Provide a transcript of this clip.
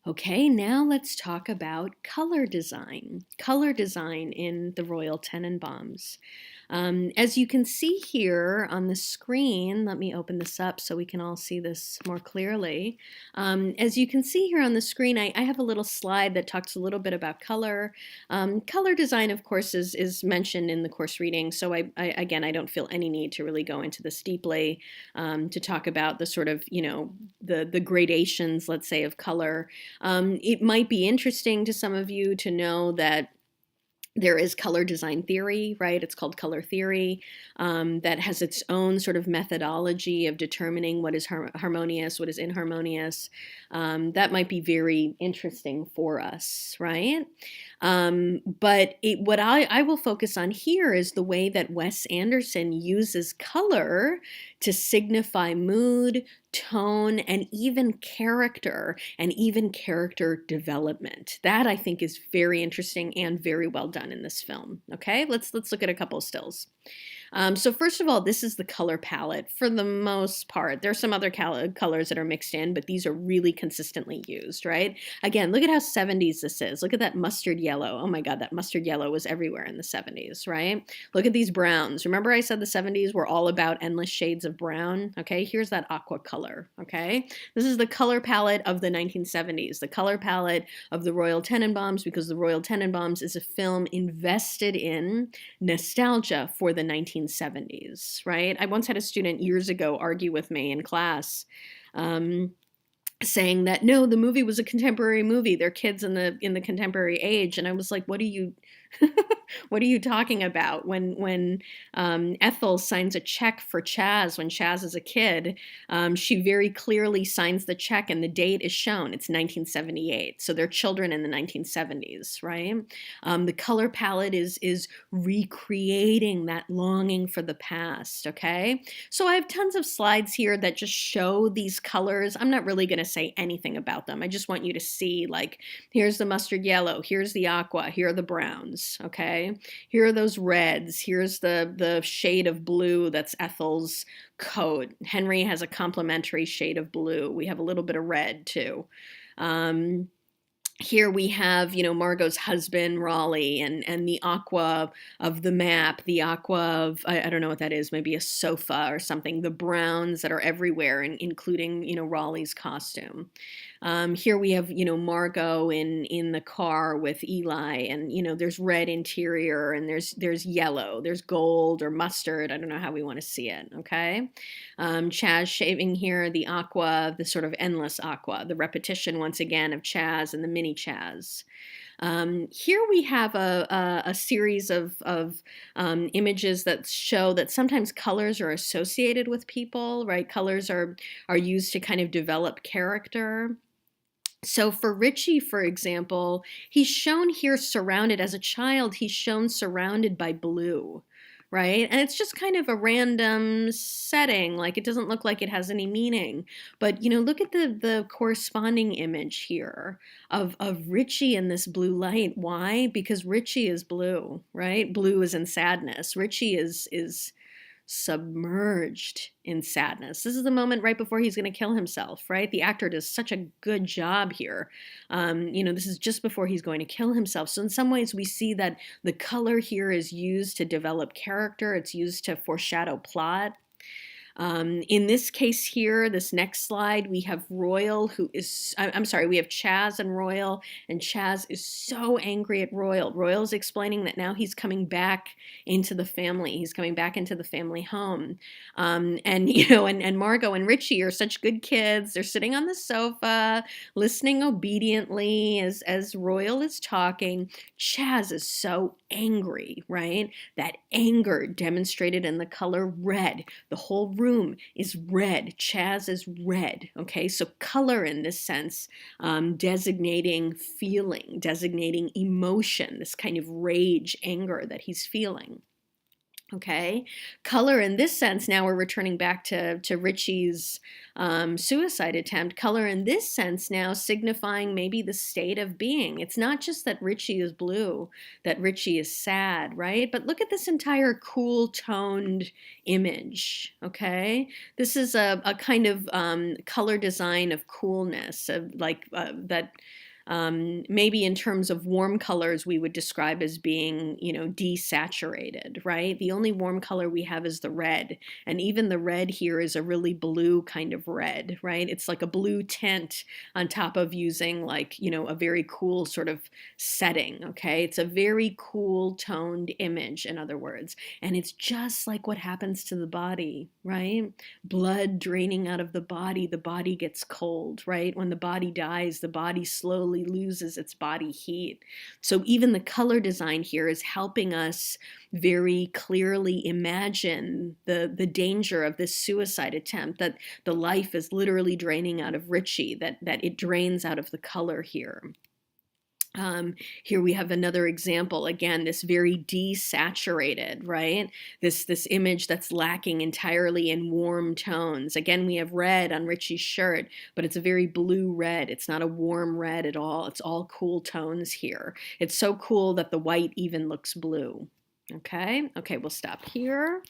Okay, now let's talk about color design. Color design in the Royal Tenenbaums. As you can see here on the screen, let me open this up so we can all see this more clearly. As you can see here on the screen, I have a little slide that talks a little bit about color. Color design, of course, is mentioned in the course reading, so again, I don't feel any need to really go into this deeply to talk about the sort of, the gradations, let's say, of color. It might be interesting to some of you to know that there is color design theory, right? It's called color theory, that has its own sort of methodology of determining what is harmonious, what is inharmonious. That might be very interesting for us, right? What I will focus on here is the way that Wes Anderson uses color to signify mood, tone, and even character development. That I think is very interesting and very well done in this film. Okay, let's look at a couple of stills. So first of all, this is the color palette for the most part. There's some other colors that are mixed in, but these are really consistently used, right? Again, look at how 70s this is. Look at that mustard yellow. Oh my God, that mustard yellow was everywhere in the 70s, right? Look at these browns. Remember I said the 70s were all about endless shades of brown? Okay, here's that aqua color, okay? This is the color palette of the 1970s, the color palette of the Royal Tenenbaums, because the Royal Tenenbaums is a film invested in nostalgia for the 1970s, right? I once had a student years ago argue with me in class, saying that no, the movie was a contemporary movie. They're kids in the contemporary age, and I was like, what are you what are you talking about? When Ethel signs a check for Chaz when Chaz is a kid, she very clearly signs the check and the date is shown. It's 1978. So they're children in the 1970s, right? The color palette is recreating that longing for the past, okay? So I have tons of slides here that just show these colors. I'm not really going to say anything about them. I just want you to see, like, here's the mustard yellow, here's the aqua, here are the browns, okay? Here are those reds, here's the shade of blue that's Ethel's coat. Henry has a complementary shade of blue. We have a little bit of red too. Here we have, Margot's husband, Raleigh, and the aqua of the map, the aqua of, I don't know what that is, maybe a sofa or something, the browns that are everywhere, including, Raleigh's costume. Here we have, Margot in the car with Eli, and, there's red interior, and there's yellow, there's gold or mustard, I don't know how we want to see it, okay? Chaz shaving here, the aqua, the sort of endless aqua, the repetition once again of Chaz and the mini Chaz. Here we have a series of images that show that sometimes colors are associated with people, right? Colors are used to kind of develop character. So for Richie, for example, he's shown here surrounded, as a child, he's shown surrounded by blue, right? And it's just kind of a random setting, like it doesn't look like it has any meaning. But, look at the corresponding image here of Richie in this blue light. Why? Because Richie is blue, right? Blue is in sadness. Richie is submerged in sadness. This is the moment right before he's going to kill himself, right? The actor does such a good job here. This is just before he's going to kill himself. So in some ways we see that the color here is used to develop character. It's used to foreshadow plot. In this case here, this next slide, we have Royal we have Chaz and Chaz is so angry at Royal. Royal's explaining that now he's coming back into the family. He's coming back into the family home. And Margot and Richie are such good kids. They're sitting on the sofa, listening obediently as Royal is talking. Chaz is so angry, right? That anger demonstrated in the color red. The whole room is red. Chaz is red, okay? So color in this sense, designating feeling, designating emotion, this kind of rage, anger that he's feeling. Okay, color in this sense, now we're returning back to Richie's suicide attempt. Color in this sense now signifying maybe the state of being. It's not just that Richie is blue, that Richie is sad, right? But look at this entire cool toned image, okay? This is a kind of color design of coolness, of like that maybe in terms of warm colors, we would describe as being, you know, desaturated, right? The only warm color we have is the red. And even the red here is a really blue kind of red, right? It's like a blue tint on top of using like, you know, a very cool sort of setting, okay? It's a very cool toned image, in other words. And it's just like what happens to the body, right? Blood draining out of the body gets cold, right? When the body dies, the body slowly loses its body heat. So even the color design here is helping us very clearly imagine the danger of this suicide attempt, that the life is literally draining out of Richie, that it drains out of the color here. Here we have another example. Again, this very desaturated, right? This image that's lacking entirely in warm tones. Again, we have red on Richie's shirt, but it's a very blue red. It's not a warm red at all. It's all cool tones here. It's so cool that the white even looks blue. Okay, we'll stop here.